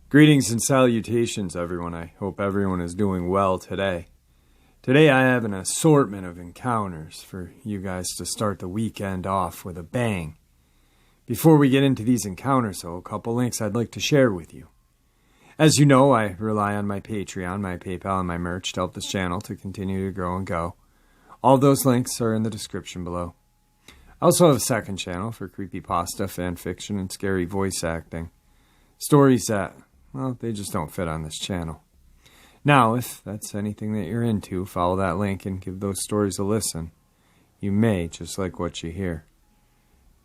Greetings and salutations, everyone. I hope everyone is doing well today. Today I have an assortment of encounters for you guys to start the weekend off with a bang. Before we get into these encounters, though, a couple links I'd like to share with you. As you know, I rely on my Patreon, my PayPal, and my merch to help this channel to continue to grow and go. All those links are in the description below. I also have a second channel for creepypasta, fan fiction, and scary voice acting. Stories that, well, they just don't fit on this channel. Now, if that's anything that you're into, follow that link and give those stories a listen. You may just like what you hear.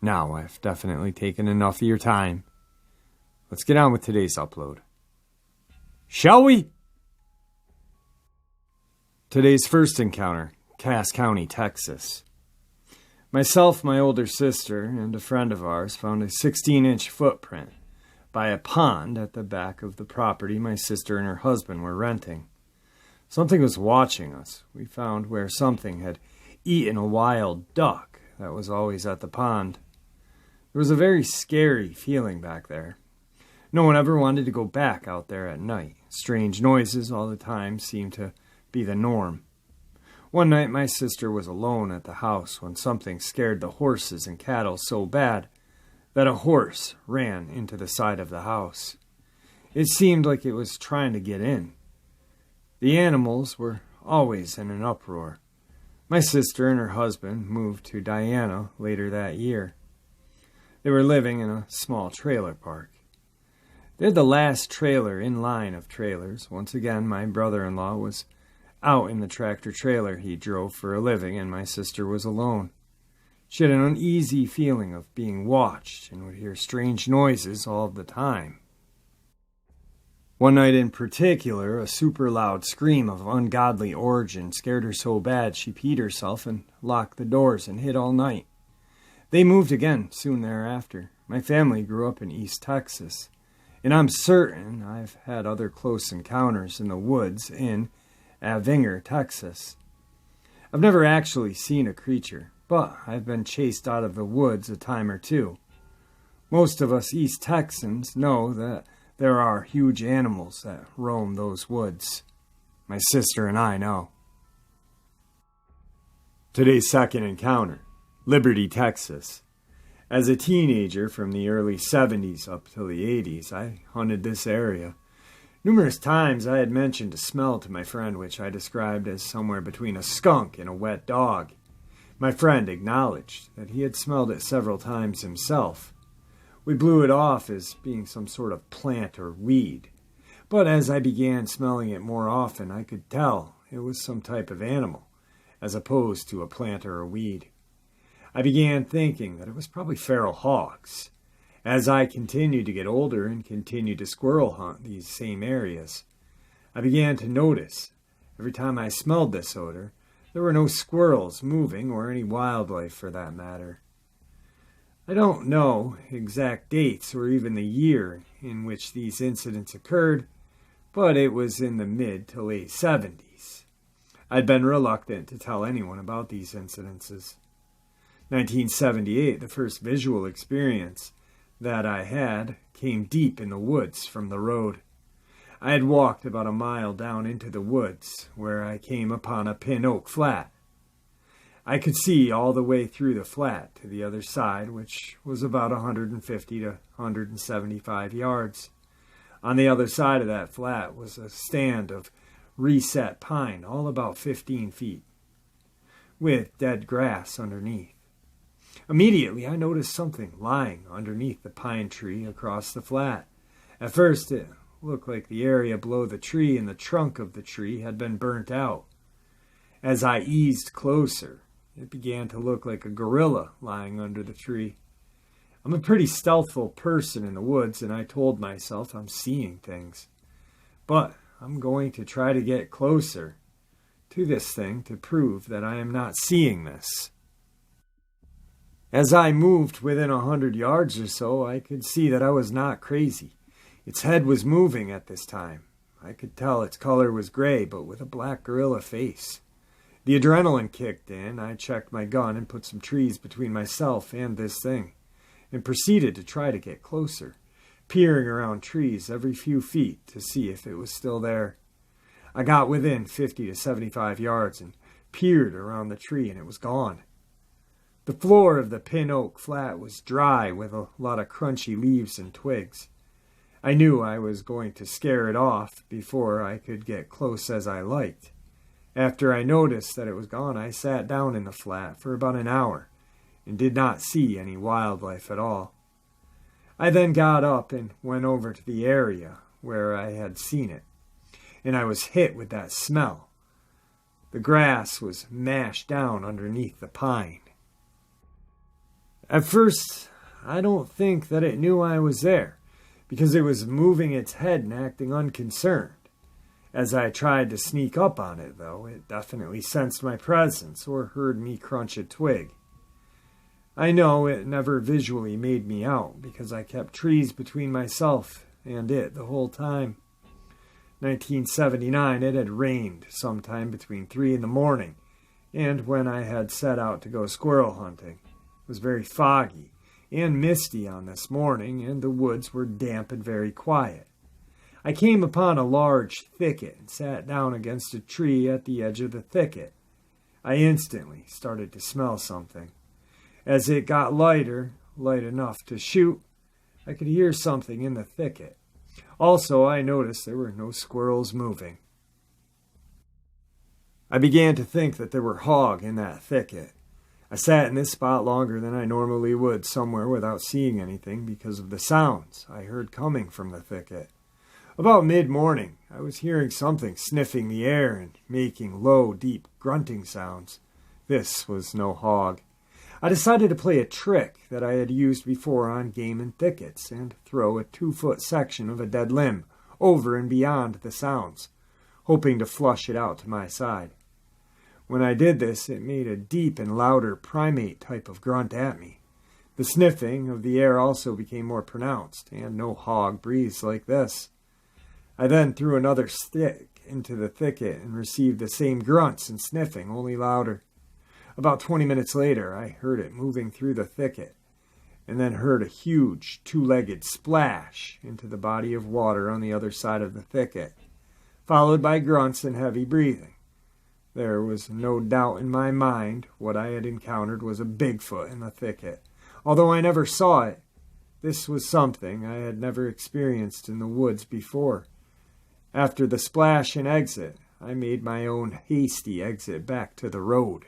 Now, I've definitely taken enough of your time. Let's get on with today's upload. Shall we? Today's first encounter, Cass County, Texas. Myself, my older sister, and a friend of ours found a 16-inch footprint by a pond at the back of the property my sister and her husband were renting. Something was watching us. We found where something had eaten a wild duck that was always at the pond. There was a very scary feeling back there. No one ever wanted to go back out there at night. Strange noises all the time seemed to be the norm. One night my sister was alone at the house when something scared the horses and cattle so bad that a horse ran into the side of the house. It seemed like it was trying to get in. The animals were always in an uproar. My sister and her husband moved to Diana later that year. They were living in a small trailer park. They had the last trailer in line of trailers. Once again, my brother-in-law was out in the tractor-trailer he drove for a living, and my sister was alone. She had an uneasy feeling of being watched and would hear strange noises all the time. One night in particular, a super loud scream of ungodly origin scared her so bad she peed herself and locked the doors and hid all night. They moved again soon thereafter. My family grew up in East Texas, and I'm certain I've had other close encounters in the woods in Avinger, Texas. I've never actually seen a creature, but I've been chased out of the woods a time or two. Most of us East Texans know that there are huge animals that roam those woods. My sister and I know. Today's second encounter, Liberty, Texas. As a teenager from the early 70s up till the 80s, I hunted this area. Numerous times I had mentioned a smell to my friend which I described as somewhere between a skunk and a wet dog. My friend acknowledged that he had smelled it several times himself. We blew it off as being some sort of plant or weed, but as I began smelling it more often, I could tell it was some type of animal, as opposed to a plant or a weed. I began thinking that it was probably feral hogs. As I continued to get older and continued to squirrel hunt these same areas, I began to notice, every time I smelled this odor, there were no squirrels moving or any wildlife for that matter. I don't know exact dates or even the year in which these incidents occurred, but it was in the mid to late 70s. I'd been reluctant to tell anyone about these incidences. 1978, the first visual experience that I had came deep in the woods from the road. I had walked about a mile down into the woods where I came upon a pin oak flat. I could see all the way through the flat to the other side, which was about 150 to 175 yards. On the other side of that flat was a stand of reset pine, all about 15 feet, with dead grass underneath. Immediately, I noticed something lying underneath the pine tree across the flat. At first, it looked like the area below the tree and the trunk of the tree had been burnt out. As I eased closer, it began to look like a gorilla lying under the tree. I'm a pretty stealthful person in the woods, and I told myself I'm seeing things. But I'm going to try to get closer to this thing to prove that I am not seeing this. As I moved within 100 yards or so, I could see that I was not crazy. Its head was moving at this time. I could tell its color was gray, but with a black gorilla face. The adrenaline kicked in. I checked my gun and put some trees between myself and this thing, and proceeded to try to get closer, peering around trees every few feet to see if it was still there. I got within 50 to 75 yards and peered around the tree, and it was gone. The floor of the pin oak flat was dry with a lot of crunchy leaves and twigs. I knew I was going to scare it off before I could get close as I liked. After I noticed that it was gone, I sat down in the flat for about an hour and did not see any wildlife at all. I then got up and went over to the area where I had seen it, and I was hit with that smell. The grass was mashed down underneath the pine. At first, I don't think that it knew I was there, because it was moving its head and acting unconcerned. As I tried to sneak up on it, though, it definitely sensed my presence or heard me crunch a twig. I know it never visually made me out, because I kept trees between myself and it the whole time. 1979, it had rained sometime between 3 in the morning, and when I had set out to go squirrel hunting, it was very foggy and misty on this morning, and the woods were damp and very quiet. I came upon a large thicket and sat down against a tree at the edge of the thicket. I instantly started to smell something. As it got lighter, light enough to shoot, I could hear something in the thicket. Also, I noticed there were no squirrels moving. I began to think that there were hog in that thicket. I sat in this spot longer than I normally would somewhere without seeing anything because of the sounds I heard coming from the thicket. About mid-morning, I was hearing something sniffing the air and making low, deep grunting sounds. This was no hog. I decided to play a trick that I had used before on game in thickets and throw a 2-foot section of a dead limb over and beyond the sounds, hoping to flush it out to my side. When I did this, it made a deep and louder primate type of grunt at me. The sniffing of the air also became more pronounced, and no hog breathes like this. I then threw another stick into the thicket and received the same grunts and sniffing, only louder. About 20 minutes later, I heard it moving through the thicket, and then heard a huge 2-legged splash into the body of water on the other side of the thicket, followed by grunts and heavy breathing. There was no doubt in my mind what I had encountered was a Bigfoot in the thicket. Although I never saw it, this was something I had never experienced in the woods before. After the splash and exit, I made my own hasty exit back to the road.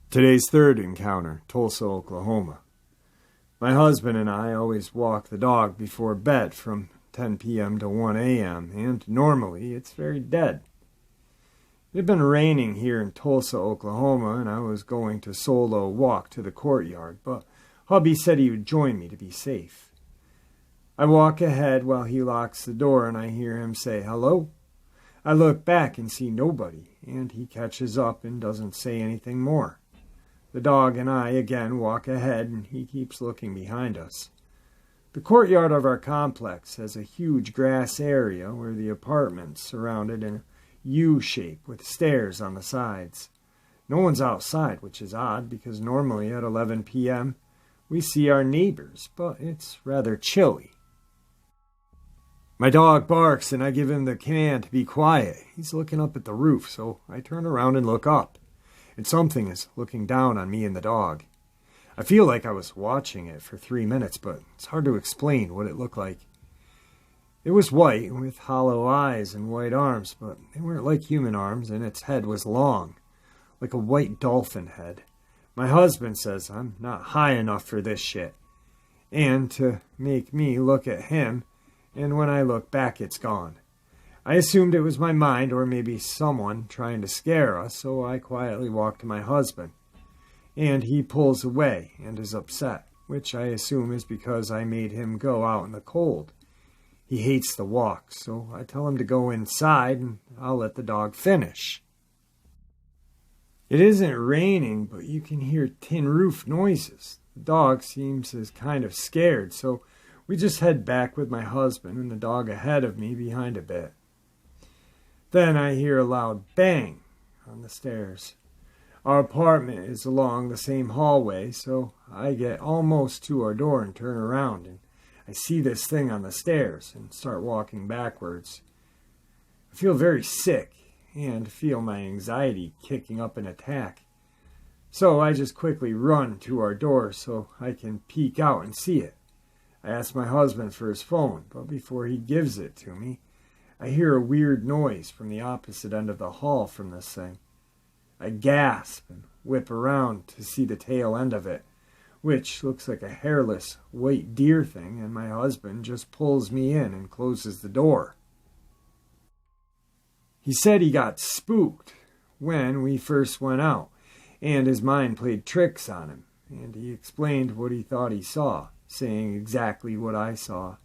Today's third encounter, Tulsa, Oklahoma. My husband and I always walk the dog before bed from 10 p.m. to 1 a.m., and normally it's very dead. It had been raining here in Tulsa, Oklahoma, and I was going to solo walk to the courtyard, but hubby said he would join me to be safe. I walk ahead while he locks the door, and I hear him say, "Hello?" I look back and see nobody, and he catches up and doesn't say anything more. The dog and I again walk ahead, and he keeps looking behind us. The courtyard of our complex has a huge grass area where the apartments surrounded in a U-shape with stairs on the sides. No one's outside, which is odd because normally at 11 p.m. we see our neighbors, but it's rather chilly. My dog barks and I give him the command to be quiet. He's looking up at the roof, so I turn around and look up, and something is looking down on me and the dog. I feel like I was watching it for 3 minutes, but it's hard to explain what it looked like. It was white with hollow eyes and white arms, but they weren't like human arms, and its head was long, like a white dolphin head. My husband says I'm not high enough for this shit, and to make me look at him, and when I look back it's gone. I assumed it was my mind or maybe someone trying to scare us, so I quietly walk to my husband, and he pulls away and is upset, which I assume is because I made him go out in the cold. He hates the walk, so I tell him to go inside and I'll let the dog finish. It isn't raining, but you can hear tin roof noises. The dog seems as kind of scared, so we just head back with my husband and the dog ahead of me behind a bit. Then I hear a loud bang on the stairs. Our apartment is along the same hallway, so I get almost to our door and turn around, and I see this thing on the stairs and start walking backwards. I feel very sick and feel my anxiety kicking up an attack. So I just quickly run to our door so I can peek out and see it. I ask my husband for his phone, but before he gives it to me, I hear a weird noise from the opposite end of the hall from this thing. I gasp and whip around to see the tail end of it, which looks like a hairless white deer thing, and my husband just pulls me in and closes the door. He said he got spooked when we first went out, and his mind played tricks on him, and he explained what he thought he saw, saying exactly what I saw.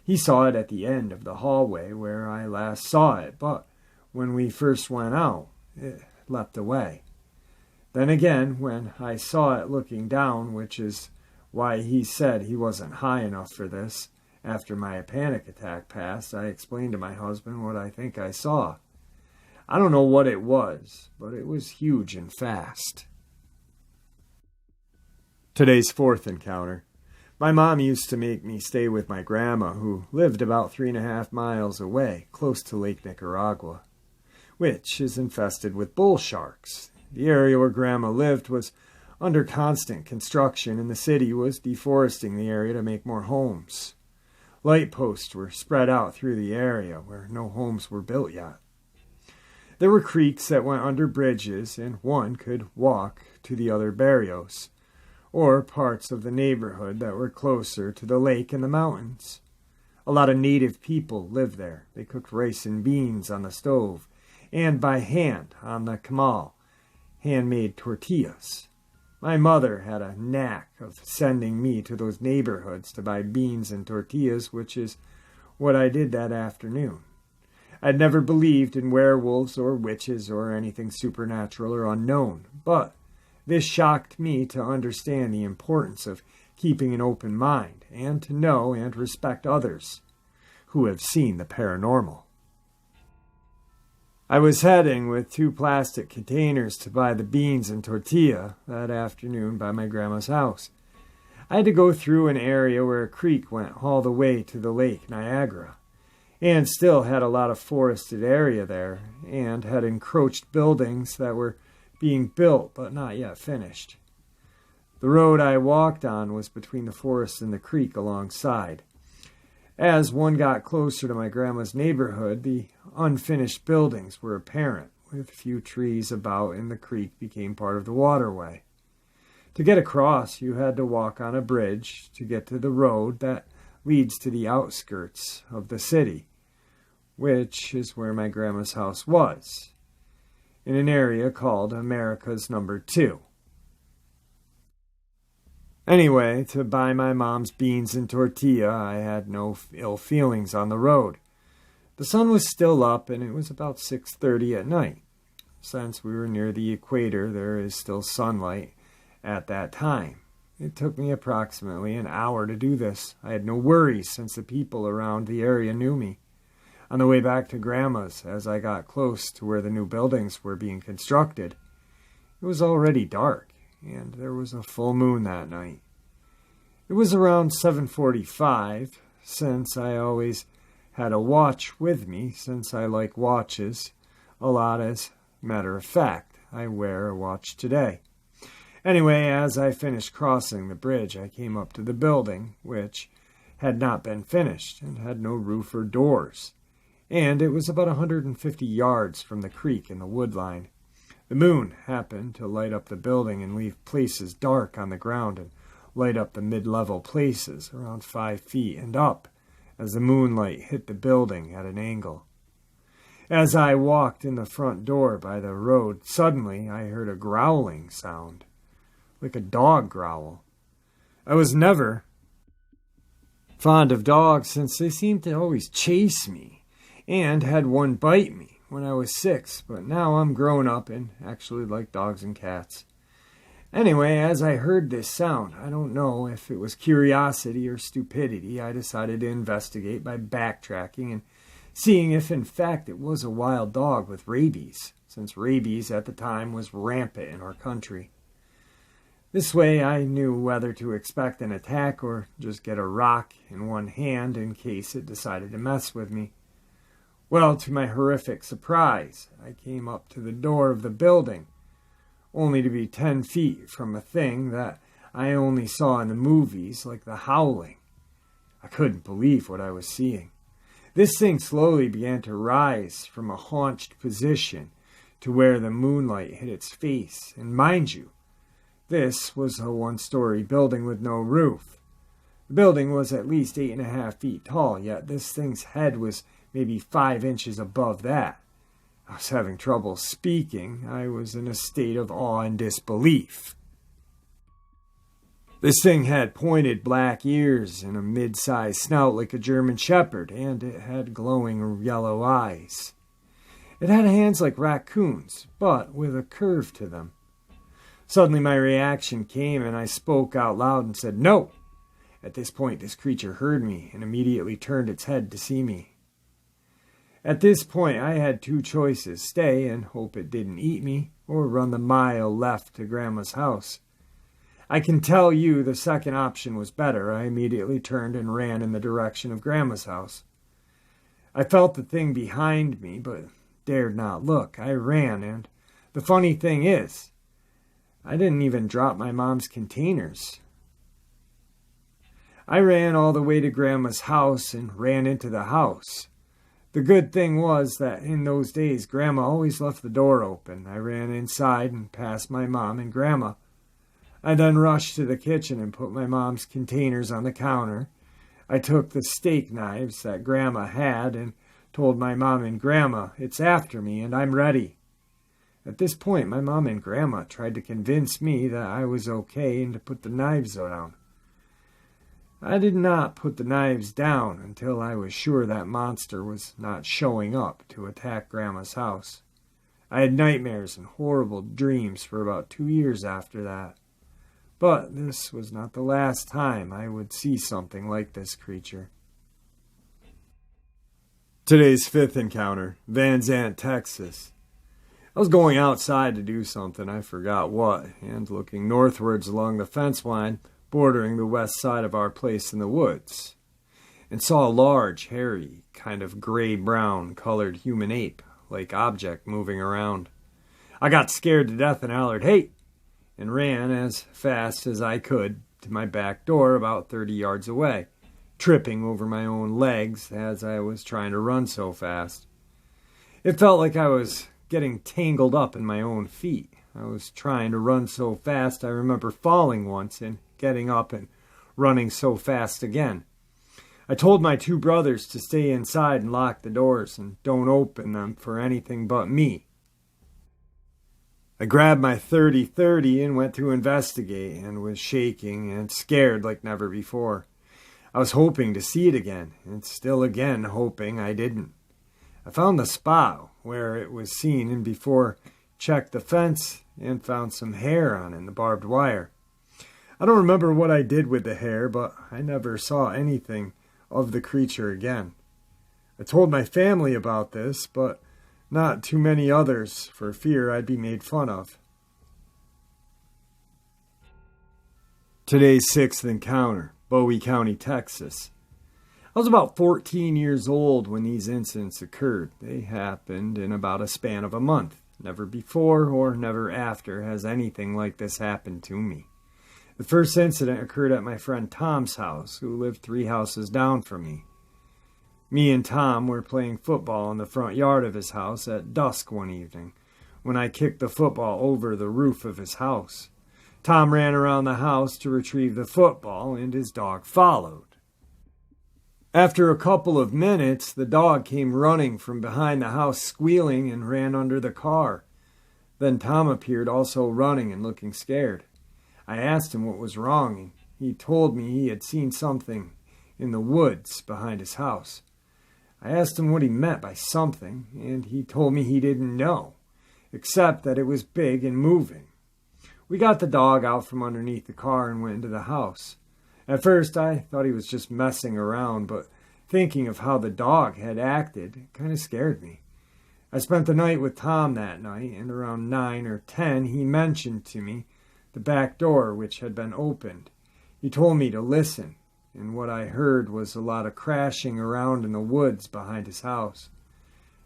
He saw it at the end of the hallway where I last saw it, but when we first went out, it leapt away. Then again, when I saw it looking down, which is why he said he wasn't high enough for this, after my panic attack passed, I explained to my husband what I think I saw. I don't know what it was, but it was huge and fast. Today's fourth encounter. My mom used to make me stay with my grandma, who lived about 3.5 miles away, close to Lake Nicaragua, which is infested with bull sharks. The area where Grandma lived was under constant construction, and the city was deforesting the area to make more homes. Light posts were spread out through the area where no homes were built yet. There were creeks that went under bridges, and one could walk to the other barrios, or parts of the neighborhood that were closer to the lake and the mountains. A lot of native people lived there. They cooked rice and beans on the stove, and by hand on the comal, handmade tortillas. My mother had a knack of sending me to those neighborhoods to buy beans and tortillas, which is what I did that afternoon. I'd never believed in werewolves or witches or anything supernatural or unknown, but this shocked me to understand the importance of keeping an open mind and to know and respect others who have seen the paranormal. I was heading with 2 plastic containers to buy the beans and tortilla that afternoon by my grandma's house. I had to go through an area where a creek went all the way to the Lake Niagara, and still had a lot of forested area there, and had encroached buildings that were being built but not yet finished. The road I walked on was between the forest and the creek alongside. As one got closer to my grandma's neighborhood, the unfinished buildings were apparent, with few trees about, and the creek became part of the waterway. To get across, you had to walk on a bridge to get to the road that leads to the outskirts of the city, which is where my grandma's house was, in an area called America's Number 2. Anyway, to buy my mom's beans and tortilla, I had no ill feelings on the road. The sun was still up, and it was about 6:30 at night. Since we were near the equator, there is still sunlight at that time. It took me approximately an hour to do this. I had no worries since the people around the area knew me. On the way back to Grandma's, as I got close to where the new buildings were being constructed, it was already dark, and there was a full moon that night. It was around 7:45, since I always had a watch with me, since I like watches a lot. As a matter of fact, I wear a watch today. Anyway, as I finished crossing the bridge, I came up to the building, which had not been finished and had no roof or doors, and it was about 150 yards from the creek and the wood line. The moon happened to light up the building and leave places dark on the ground and light up the mid-level places around 5 feet and up as the moonlight hit the building at an angle. As I walked in the front door by the road, suddenly I heard a growling sound, like a dog growl. I was never fond of dogs since they seemed to always chase me and had one bite me when I was 6, but now I'm grown up and actually like dogs and cats. Anyway, as I heard this sound, I don't know if it was curiosity or stupidity, I decided to investigate by backtracking and seeing if in fact it was a wild dog with rabies, since rabies at the time was rampant in our country. This way I knew whether to expect an attack or just get a rock in one hand in case it decided to mess with me. Well, to my horrific surprise, I came up to the door of the building, only to be 10 feet from a thing that I only saw in the movies, like the Howling. I couldn't believe what I was seeing. This thing slowly began to rise from a haunched position to where the moonlight hit its face, and mind you, this was a one-story building with no roof. The building was at least 8.5 feet tall, yet this thing's head was maybe 5 inches above that. I was having trouble speaking. I was in a state of awe and disbelief. This thing had pointed black ears and a mid-sized snout like a German shepherd, and it had glowing yellow eyes. It had hands like raccoons, but with a curve to them. Suddenly my reaction came, and I spoke out loud and said, "No!" At this point, this creature heard me and immediately turned its head to see me. At this point, I had two choices: stay and hope it didn't eat me, or run the mile left to Grandma's house. I can tell you the second option was better. I immediately turned and ran in the direction of Grandma's house. I felt the thing behind me, but dared not look. I ran, and the funny thing is, I didn't even drop my mom's containers. I ran all the way to Grandma's house and ran into the house. The good thing was that in those days, Grandma always left the door open. I ran inside and past my mom and Grandma. I then rushed to the kitchen and put my mom's containers on the counter. I took the steak knives that Grandma had and told my mom and Grandma, "It's after me and I'm ready." At this point, my mom and Grandma tried to convince me that I was okay and to put the knives down. I did not put the knives down until I was sure that monster was not showing up to attack Grandma's house. I had nightmares and horrible dreams for about 2 years after that. But this was not the last time I would see something like this creature. Today's fifth encounter, Van Zandt, Texas. I was going outside to do something, I forgot what, and looking northwards along the fence line bordering the west side of our place in the woods, and saw a large, hairy, kind of gray-brown colored human ape-like object moving around. I got scared to death and hollered, "Hey!" and ran as fast as I could to my back door about 30 yards away, tripping over my own legs as I was trying to run so fast. It felt like I was getting tangled up in my own feet. I was trying to run so fast I remember falling once and getting up and running so fast again. I told my two brothers to stay inside and lock the doors and don't open them for anything but me. I grabbed my .30 and went to investigate and was shaking and scared like never before. I was hoping to see it again and still again hoping I didn't. I found the spot where it was seen and before checked the fence and found some hair on it in the barbed wire. I don't remember what I did with the hair, but I never saw anything of the creature again. I told my family about this, but not too many others for fear I'd be made fun of. Today's sixth encounter, Bowie County, Texas. I was about 14 years old when these incidents occurred. They happened in about a span of a month. Never before or never after has anything like this happened to me. The first incident occurred at my friend Tom's house, who lived 3 houses down from me. Me and Tom were playing football in the front yard of his house at dusk one evening, when I kicked the football over the roof of his house. Tom ran around the house to retrieve the football, and his dog followed. After a couple of minutes, the dog came running from behind the house squealing and ran under the car. Then Tom appeared also running and looking scared. I asked him what was wrong, and he told me he had seen something in the woods behind his house. I asked him what he meant by something, and he told me he didn't know, except that it was big and moving. We got the dog out from underneath the car and went into the house. At first, I thought he was just messing around, but Thinking of how the dog had acted kind of scared me. I spent the night with Tom that night, and around 9 or 10 he mentioned to me the back door which had been opened. He told me to listen, and what I heard was a lot of crashing around in the woods behind his house.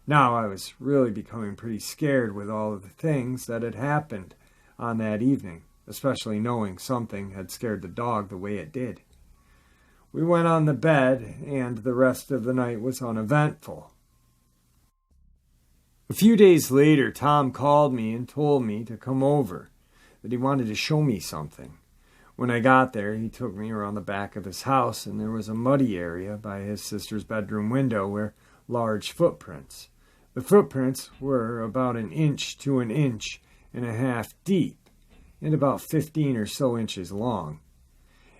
Now I was really becoming pretty scared with all of the things that had happened on that evening, especially knowing something had scared the dog the way it did. We went on the bed, and the rest of the night was uneventful. A few days later, Tom called me and told me to come over, that he wanted to show me something. When I got there, he took me around the back of his house, and there was a muddy area by his sister's bedroom window where large footprints. The footprints were about 1 inch to 1.5 inches deep, and about 15 or so inches long.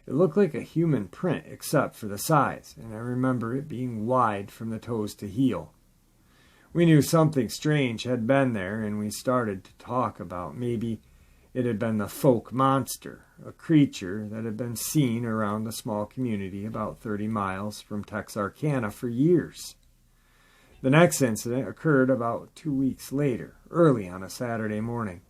It looked like a human print except for the size, and I remember it being wide from the toes to heel. We knew something strange had been there, and we started to talk about maybe it had been the folk monster, a creature that had been seen around a small community about 30 miles from Texarkana for years. The next incident occurred about 2 weeks later, early on a Saturday morning.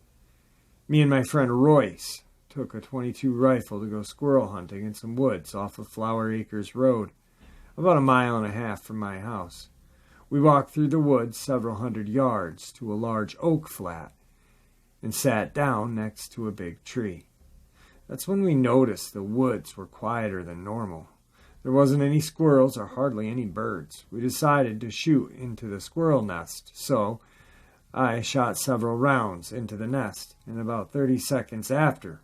Me and my friend Royce took a .22 rifle to go squirrel hunting in some woods off of Flower Acres Road, about 1.5 miles from my house. We walked through the woods several hundred yards to a large oak flat and sat down next to a big tree. That's when we noticed the woods were quieter than normal. There wasn't any squirrels or hardly any birds. We decided to shoot into the squirrel nest, so I shot several rounds into the nest, and about 30 seconds after,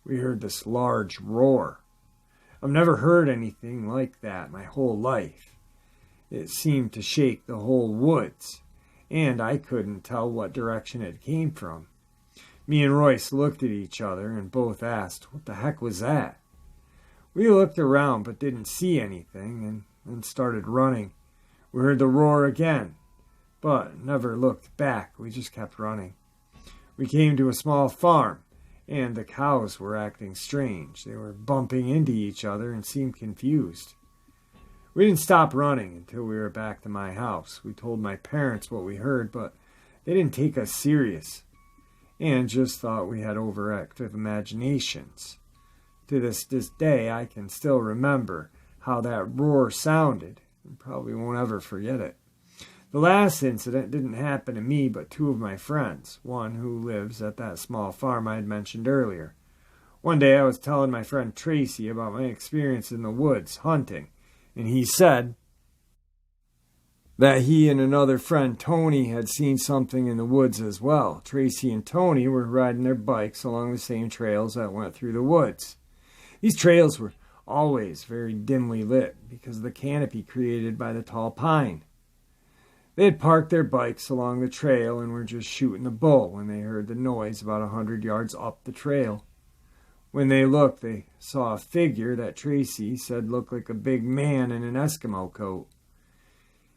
we heard this large roar. I've never heard anything like that my whole life. It seemed to shake the whole woods, and I couldn't tell what direction it came from. Me and Royce looked at each other and both asked, "What the heck was that?" We looked around but didn't see anything, and then started running. We heard the roar again, but never looked back. We just kept running. We came to a small farm, and the cows were acting strange. They were bumping into each other and seemed confused. We didn't stop running until we were back to my house. We told my parents what we heard, but they didn't take us serious and just thought we had overactive imaginations. To this day, I can still remember how that roar sounded and probably won't ever forget it. The last incident didn't happen to me, but 2 of my friends, one who lives at that small farm I had mentioned earlier. One day I was telling my friend Tracy about my experience in the woods hunting, and he said that he and another friend, Tony, had seen something in the woods as well. Tracy and Tony were riding their bikes along the same trails that went through the woods. These trails were always very dimly lit because of the canopy created by the tall pine. They had parked their bikes along the trail and were just shooting the bull when they heard the noise about 100 yards up the trail. When they looked, they saw a figure that Tracy said looked like a big man in an Eskimo coat.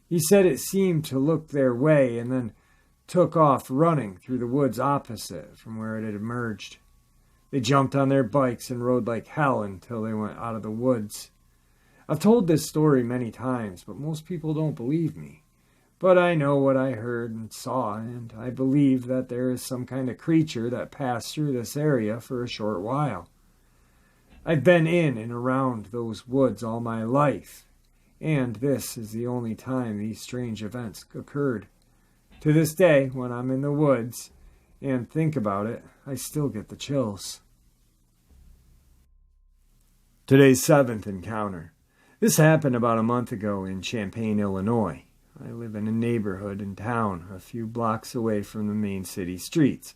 He said it seemed to look their way and then took off running through the woods opposite from where it had emerged. They jumped on their bikes and rode like hell until they went out of the woods. I've told this story many times, but most people don't believe me. But I know what I heard and saw, and I believe that there is some kind of creature that passed through this area for a short while. I've been in and around those woods all my life, and this is the only time these strange events occurred. To this day, when I'm in the woods and think about it, I still get the chills. Today's 7th encounter. This happened about a month ago in Champaign, Illinois. I live in a neighborhood in town a few blocks away from the main city streets,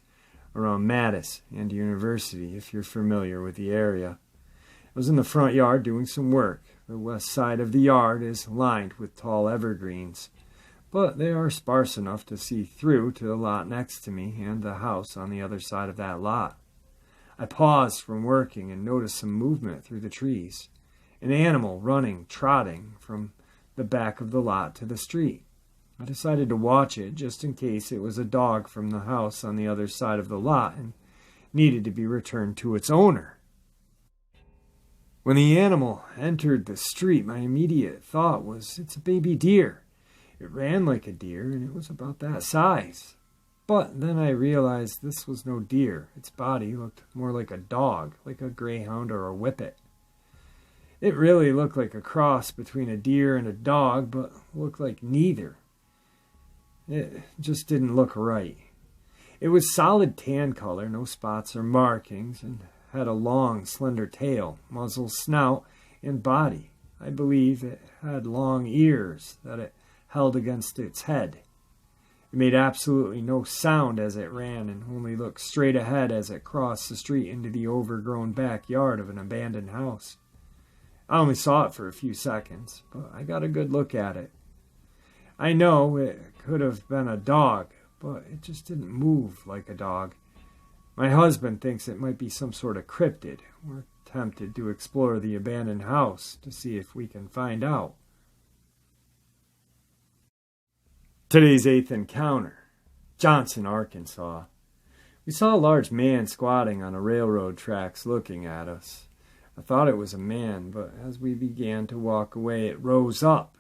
around Mattis and University, if you're familiar with the area. I was in the front yard doing some work. The west side of the yard is lined with tall evergreens, but they are sparse enough to see through to the lot next to me and the house on the other side of that lot. I paused from working and noticed some movement through the trees. An animal running, trotting from the back of the lot to the street. I decided to watch it just in case it was a dog from the house on the other side of the lot and needed to be returned to its owner. When the animal entered the street, my immediate thought was, it's a baby deer. It ran like a deer, and it was about that size. But then I realized this was no deer. Its body looked more like a dog, like a greyhound or a whippet. It really looked like a cross between a deer and a dog, but looked like neither. It just didn't look right. It was solid tan color, no spots or markings, and had a long, slender tail, muzzle, snout, and body. I believe it had long ears that it held against its head. It made absolutely no sound as it ran and only looked straight ahead as it crossed the street into the overgrown backyard of an abandoned house. I only saw it for a few seconds, but I got a good look at it. I know it could have been a dog, but it just didn't move like a dog. My husband thinks it might be some sort of cryptid. We're tempted to explore the abandoned house to see if we can find out. Today's 8th encounter, Johnson, Arkansas. We saw a large man squatting on a railroad tracks looking at us. I thought it was a man, but as we began to walk away, it rose up.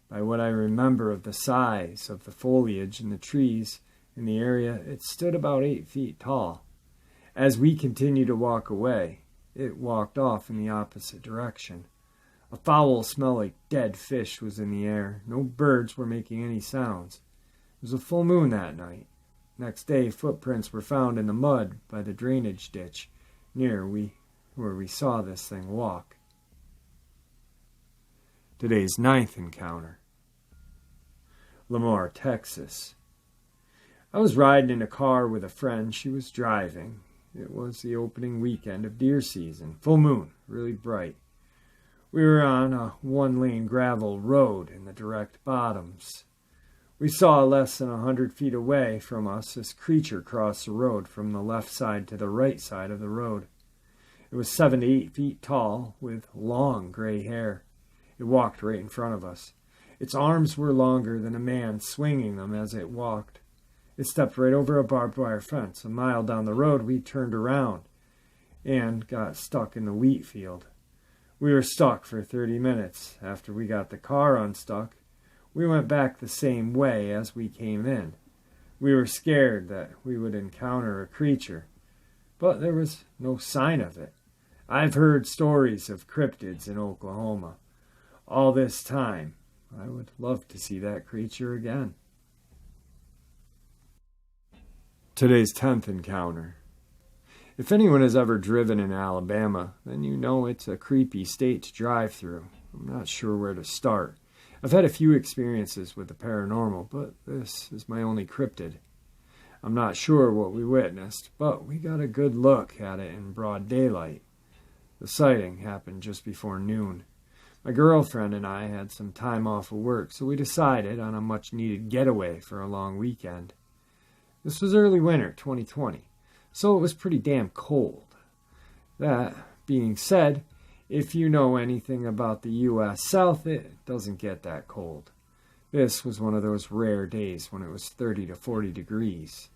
By what I remember of the size of the foliage in the trees in the area, it stood about 8 feet tall. As we continued to walk away, it walked off in the opposite direction. A foul smell like dead fish was in the air. No birds were making any sounds. It was a full moon that night. Next day, footprints were found in the mud by the drainage ditch near where we saw this thing walk. Today's 9th encounter, Lamar, Texas. I was riding in a car with a friend. She was driving. It was the opening weekend of deer season. Full moon, really bright. We were on a 1-lane gravel road in the direct bottoms. We saw less than 100 feet away from us this creature cross the road from the left side to the right side of the road. It was 7 to 8 feet tall with long gray hair. It walked right in front of us. Its arms were longer than a man, swinging them as it walked. It stepped right over a barbed wire fence. A mile down the road, we turned around and got stuck in the wheat field. We were stuck for 30 minutes. After we got the car unstuck, we went back the same way as we came in. We were scared that we would encounter a creature, but there was no sign of it. I've heard stories of cryptids in Oklahoma. All this time, I would love to see that creature again. Today's 10th encounter. If anyone has ever driven in Alabama, then you know it's a creepy state to drive through. I'm not sure where to start. I've had a few experiences with the paranormal, but this is my only cryptid. I'm not sure what we witnessed, but we got a good look at it in broad daylight. The sighting happened just before noon. My girlfriend and I had some time off of work, so we decided on a much-needed getaway for a long weekend. This was early winter, 2020, so it was pretty damn cold. That being said, if you know anything about the U.S. South, it doesn't get that cold. This was one of those rare days when it was 30 to 40 degrees.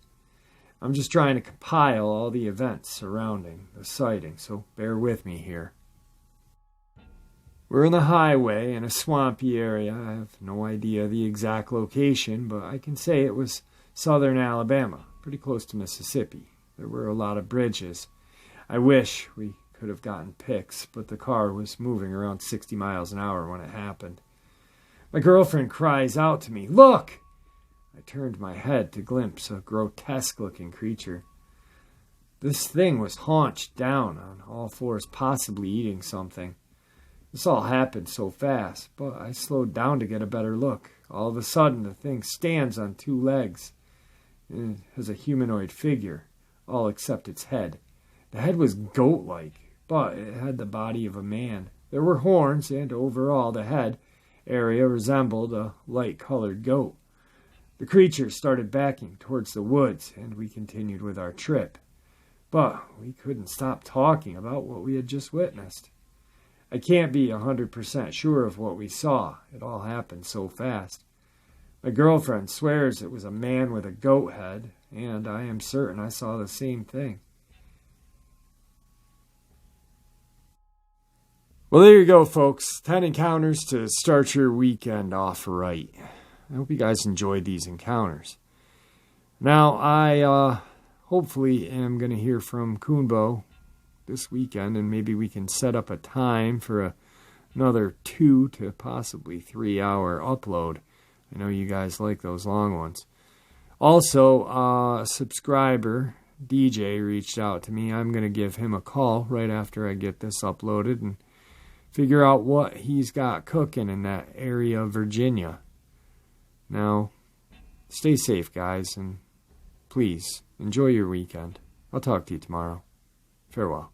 I'm just trying to compile all the events surrounding the sighting, so bear with me here. We're in the highway in a swampy area. I have no idea the exact location, but I can say it was southern Alabama, pretty close to Mississippi. There were a lot of bridges. I wish we could have gotten pics, but the car was moving around 60 miles an hour when it happened. My girlfriend cries out to me, "Look!" I turned my head to glimpse a grotesque-looking creature. This thing was haunched down on all fours, possibly eating something. This all happened so fast, but I slowed down to get a better look. All of a sudden, the thing stands on 2 legs. It has a humanoid figure, all except its head. The head was goat-like, but it had the body of a man. There were horns, and overall, the head area resembled a light-colored goat. The creature started backing towards the woods, and we continued with our trip. But we couldn't stop talking about what we had just witnessed. I can't be 100% sure of what we saw. It all happened so fast. My girlfriend swears it was a man with a goat head, and I am certain I saw the same thing. Well, there you go, folks. 10 encounters to start your weekend off right. I hope you guys enjoyed these encounters. Now, I hopefully am going to hear from Coonbo this weekend, and maybe we can set up a time for another 2 to possibly 3 hour upload. I know you guys like those long ones. Also, a subscriber, DJ, reached out to me. I'm going to give him a call right after I get this uploaded and figure out what he's got cooking in that area of Virginia. Now, stay safe, guys, and please enjoy your weekend. I'll talk to you tomorrow. Farewell.